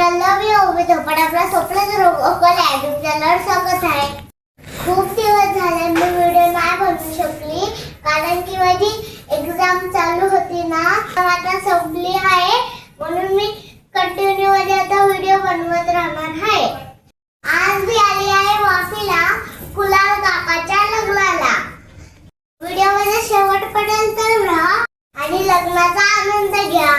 पल्लवी उभी झोपड आपला स्वप्न रोकले चॅनल स्वागत आहे। खूप दिवस झाले मी व्हिडिओ नाही बनवू शकली कारण की माझी एक्झाम चालू होती ना, आता संपली आहे म्हणून मी कंटिन्यू मध्ये आता व्हिडिओ बनवत राहणार आहे। आज मी आली आहे वाफीला कुलाल काकाच्या लग्नाला। व्हिडिओ मध्ये शेवटपर्यंत राहा आणि लग्नाचा आनंद घ्या।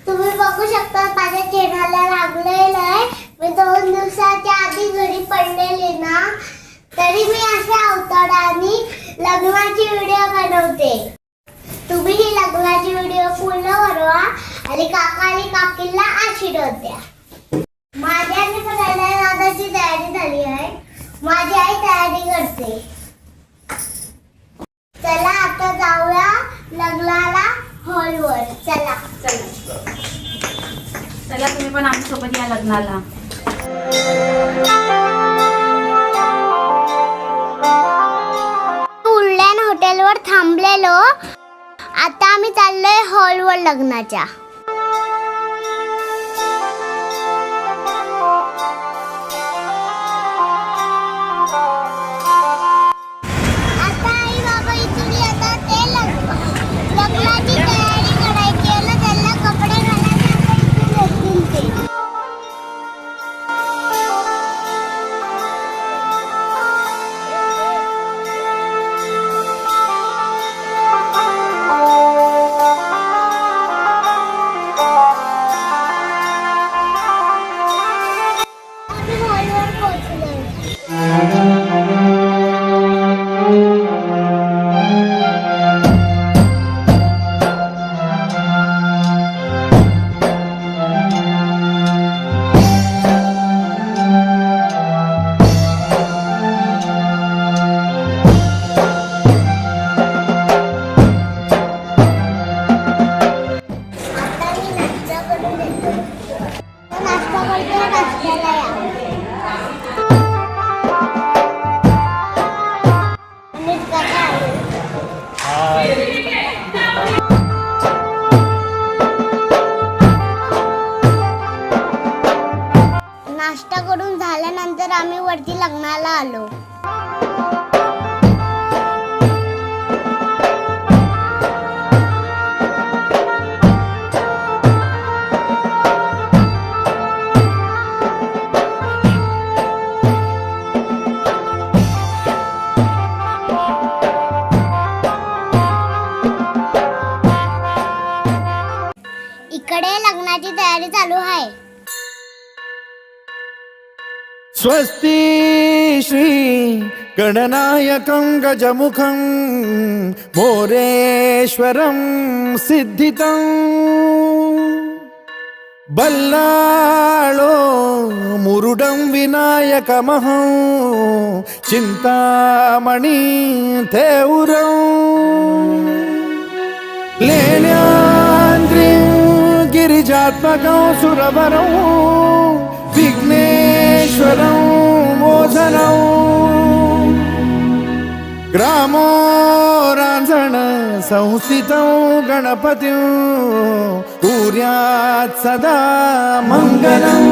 तुम्ही बघू शकता माझ्या चेहऱ्याला लागलेलं आहे। मी 2 दिवसाच्या आधी घरी पडलेली ना, तरी मी अशा अवताराने लग्नाची व्हिडिओ बनवते। तुम्ही ही लग्नाची व्हिडिओ पूर्ण बनवा आणि काका आणि काकीला आशीर्वाद द्या। माझ्या आणि दादाची तयारी झाली आहे। माझी आई तयारी करते। चला आता जाऊया लग्नाला हॉलवर। चला चला तुम्ही पण आमच्या सोबत या लग्नाला। उल्लेन हॉटेलवर थांबलेलो, आता आम्ही चाललोय हॉलवर लग्नाच्या। नाश्ता करून झाल्यानंतर आम्ही वरती लग्नाला आलो। इकडे लग्नाची तयारी चालू आहे। स्वस्ति श्री गणनायकं गजमुखं मोरेश्वरं सिद्धितं बल्लाळो मुरुडं विनायकमहं चिंतामणि थेउरं लेण्याद्रिं गिरिजात्मकं सुरवरं विघ्नेश्वरं मोचनं ग्रामो रांझण संस्थितं गणपतिं कुर्यात् सदा मंगलं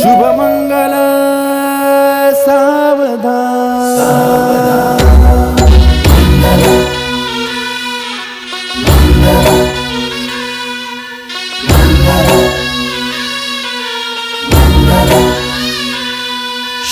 शुभमंगल सावधान।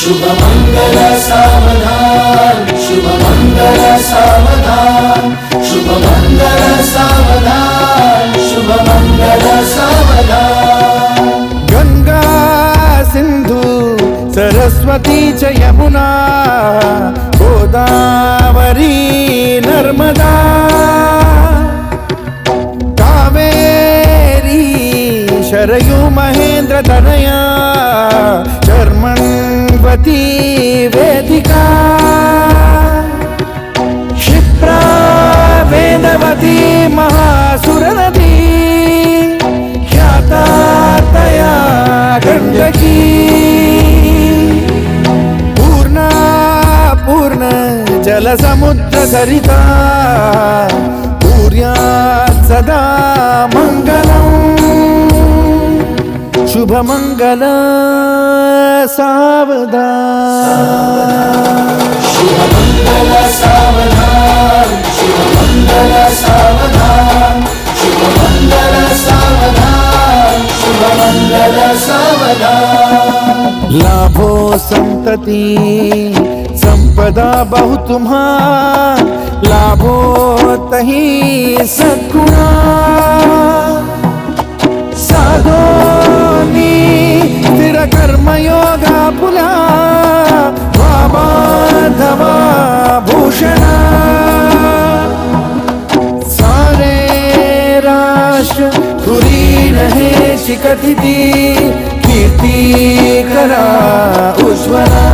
शुभ मंगल सावधान, शुभ मंगल सावधान, शुभ मंगल सावधान, शुभ मंगल सावधान। गंगा सिंधु सरस्वती च यमुना गोदावरी नर्मदा कावेरी शरयू महेंद्र तनया चर्मण्वती वेदिका क्षिप्रा वेदवती महासुर नदी ख्याता तया गंडकी पूर्णा पूर्ण जल समुद्र सरिता कुर्यात् सदा मंगलम्। शुभमंगल सावधान शुभमंगल सावधान शुभमंगल सावधान शुभमंगल सावधान शुभमंगल सावधान लाभो संतति संपदा बहु तुम्हा लाभो तही सद्गुणा साधोनी स्थिर कर्मयोगा पुला वामाधवा भूषणा सारे राष्ट्र तुरी रहे शिकथिती कीर्ती करा उज्ज्वला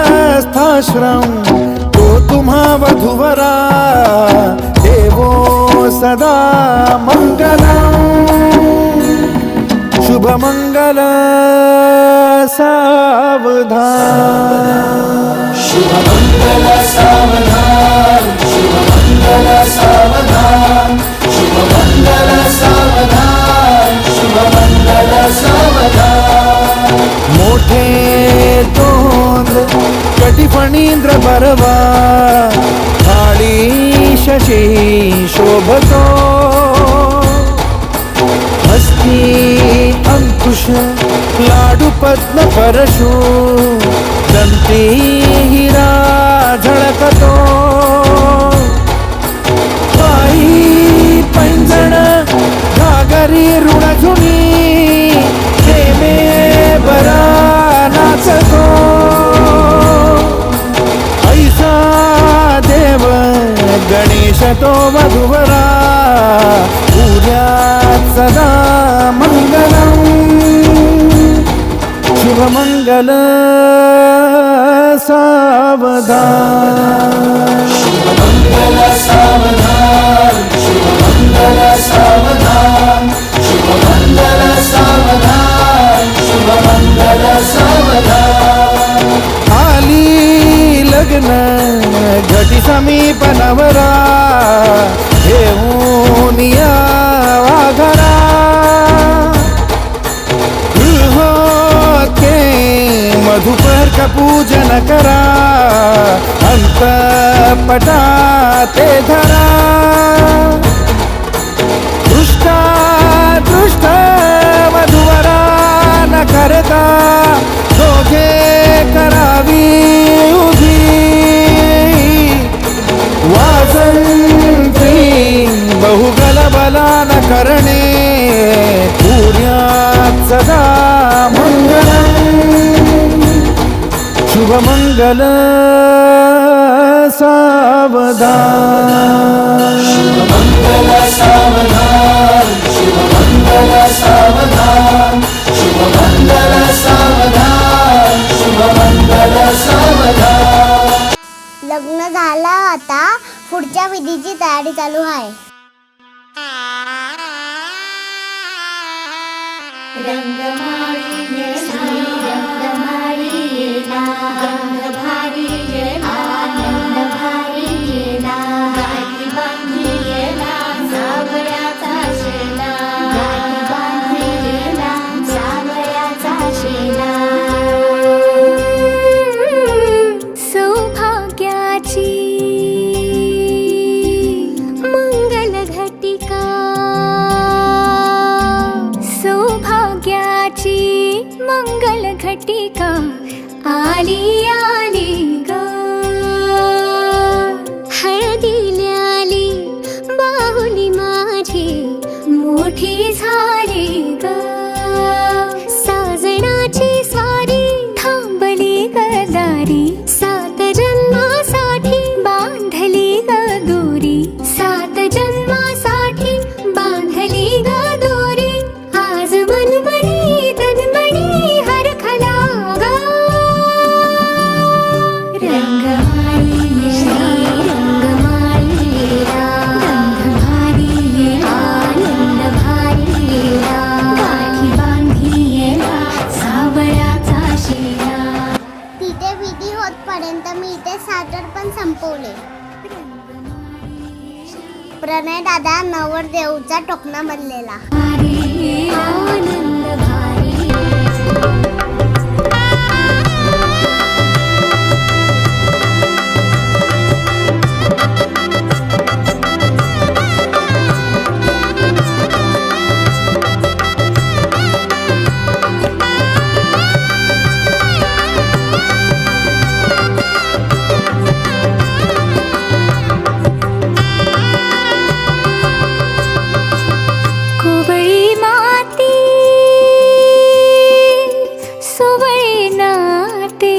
गार्हस्थाश्रम तो तुम्हा वधूवरा देवो सदा मंगलम शुभमंगल सावधान शुभमंगल सावधान शुभमंगल सावधान शुभमंगल सावधान शुभमंगल सावधान मोठे तोंड कटिफणींद्र बरवा थाळी शशी शोभतो हस्ती अंकुश लाडू पद्म परशु दंती हिरा झळकतो पायी पैंजण घागरी ऋणझुनी प्रेमे बरा नाचतो ऐसा देव गणेश तो वधूवरा पूज्यात सदा मंगलम शुभमंगल सावधान शुभमंगल सावधान शुभमंगल सावधान शुभमंगल सावधान शुभमंगल सावधान आली लग्न घटी समीप नवरा घेऊन यावा घरा गृहोत्के मधुपर का पूजन करा अंतपटा ते धरा दृष्टा दृष्ट वधूवरा न करता दोघे करावी उभी वासंती बहुगलबला न करणे पूर्यात सदा मंगलम शुभमंगल सावधान शुभमंगल सावधान शुभमंगल सावधान शुभमंगल सावधान शुभमंगल सावधान लग्न झालं आता पुढच्या विधीची तयारी चालू आहे. मंगल घटिका आली आली ग हळदीला आली बाहुली माझी मोठी झाली ग साजणाची स्वारी थांबली गदारी 7 जन्मासाठी बांधली ग दोरी 7 जन्मासाठी बांधली ग दोरी आज मनमनी तन्मणी हरखला ग नवरदेवचा टोकना बनलेला. भारी आनंद भारी कोवळी माती सुवळी नाते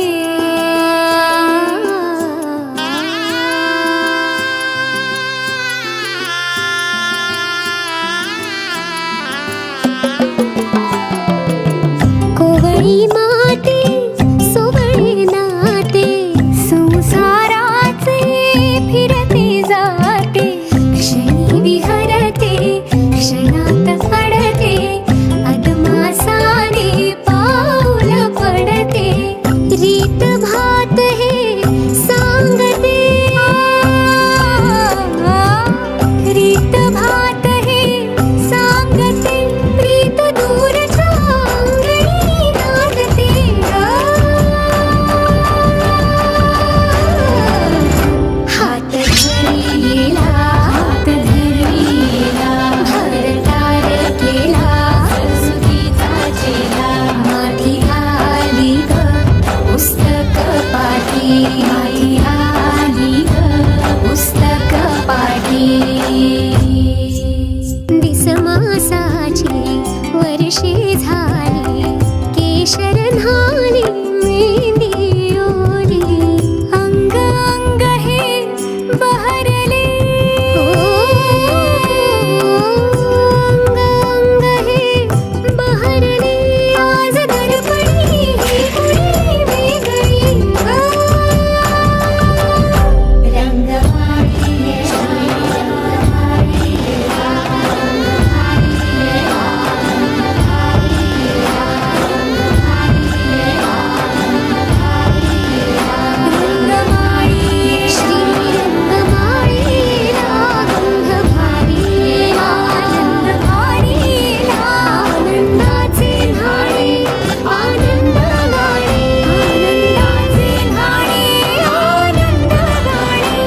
कोवळी माती सुवळी नाते संसाराचे फिरते जाते क्षणी विहरते क्षणात अडते अदमासाने पाऊल पडते रीत भात हे सांगते रीत भात हे सांगते प्रीत दूरच्या अंगणी नांदते हात धरिला हात धरिला भरतार केला सरस्वतीचा चेला माठी आली ग पुस्तक पाठी माठी आली ग पुस्तक पाठी दिसमासाची वर्षे झाली केशर न्हाली मेहंदी ओली अंग अंग हे बहरले अंग अंग हे बहरले आज दर्पणी ही कुणी वेगळी रंगवाडी रंगमाळी श्री रंगमाळी रागंध भारी आनंद भारी आनंदाचे न्हाणे आनंद गाणे आनंदाचे न्हाणे आनंद गाणे.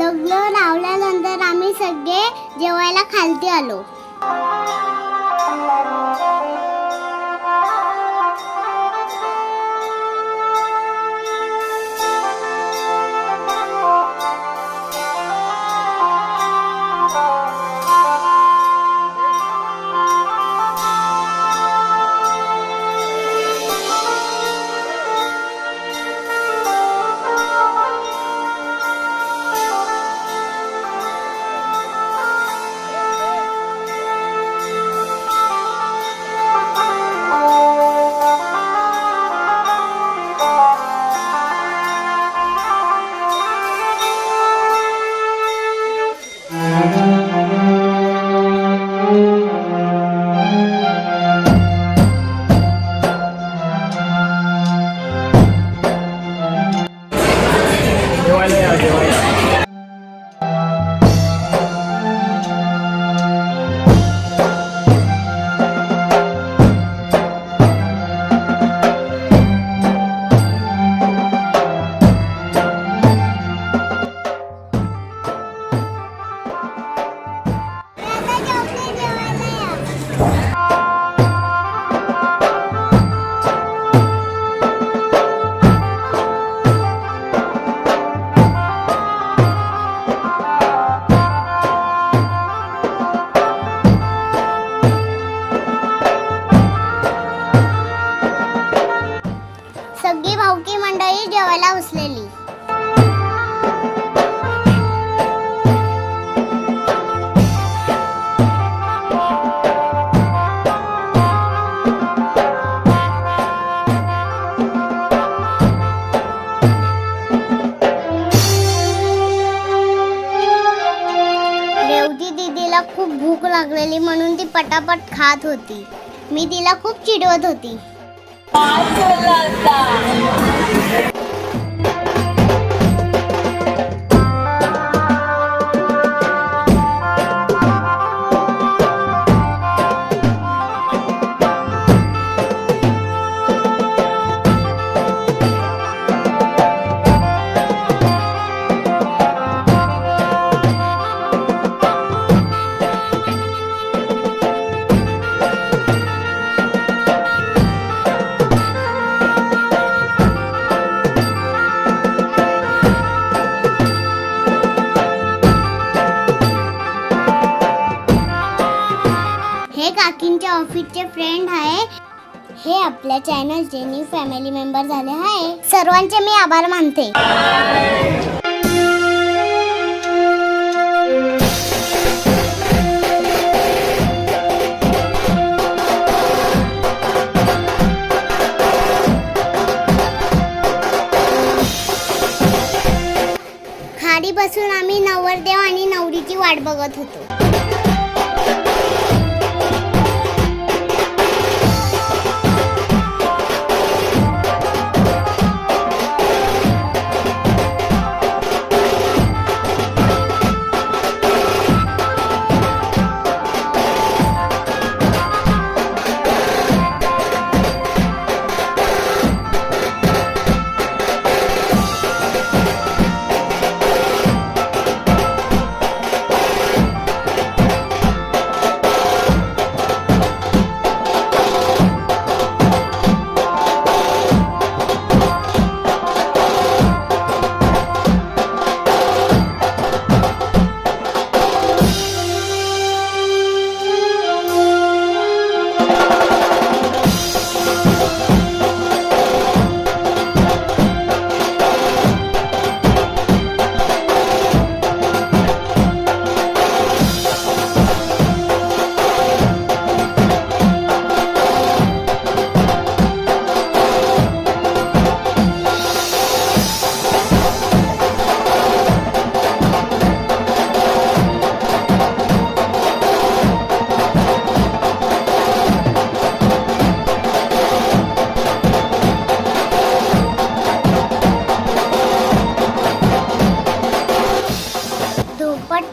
लग्न लावल्यानंतर आम्ही सगळे जेवायला खालती आलो. जेवायला बसलेली. रेवती दीदीला खूप भूक लागलेली म्हणून ती पटापट खात होती. मी तिला खूप चिडवत होती. काकींच्या ऑफिसचे फ्रेंड आहे. हे आपल्या चॅनलचे न्यू फॅमिली मेंबर झाले आहे. सर्वांचे मी आभार मानते. खाली बसून आम्ही नवरदेव आणि नवरीची वाट बघत होतो.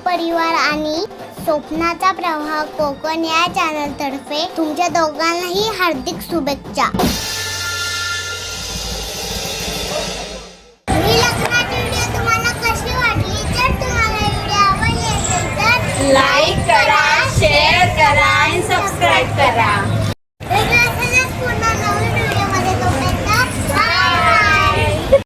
परिवार आणि स्वप्नाचा प्रवाह कोकण या चॅनल तर्फे तुमच्या दोघांनाही हार्दिक शुभेच्छा. ही लग्नाची व्हिडिओ तुम्हाला कशी वाटली? जर तुम्हाला व्हिडिओ आवडली असेल तर लाईक करा, शेअर करा आणि सबस्क्राईब करा.